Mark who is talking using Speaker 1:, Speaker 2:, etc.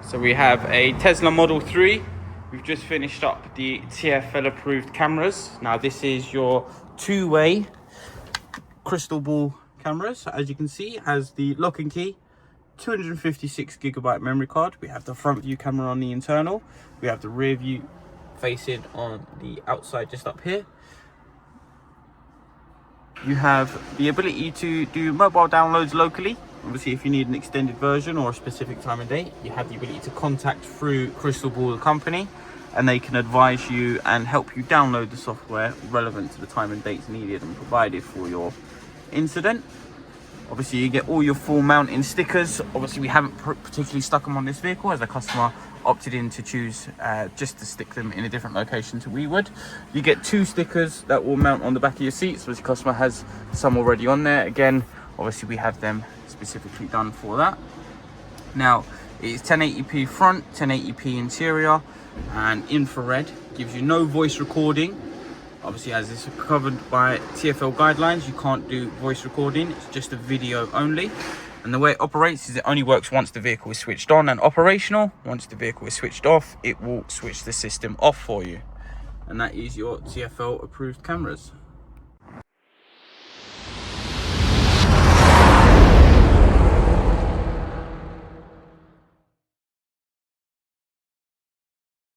Speaker 1: So we have a Tesla Model 3. We've just finished up the TFL Approved cameras. Now this is your two-way crystal ball cameras. As you can see, it has the lock and key, 256GB memory card. We have the front view camera on the internal. We have the rear view facing on the outside just up here. You have the ability to do mobile downloads locally. Obviously, if you need an extended version or a specific time and date, you have the ability to contact through Crystal Ball, the company, and they can advise you and help you download the software relevant to the time and dates needed and provided for your incident. Obviously, you get all your full mounting stickers. Obviously, we haven't particularly stuck them on this vehicle as the customer opted in to choose just to stick them in a different location to we would. You get 2 stickers that will mount on the back of your seats, so the customer has some already on there. Again, obviously we have them specifically done for that. Now it is 1080p front, 1080p interior, and infrared. Gives you no voice recording. Obviously, as this is covered by TFL guidelines, you can't do voice recording. It's just a video only. And the way it operates is it only works once the vehicle is switched on and operational. Once the vehicle is switched off, it will switch the system off for you. And that is your TFL approved cameras.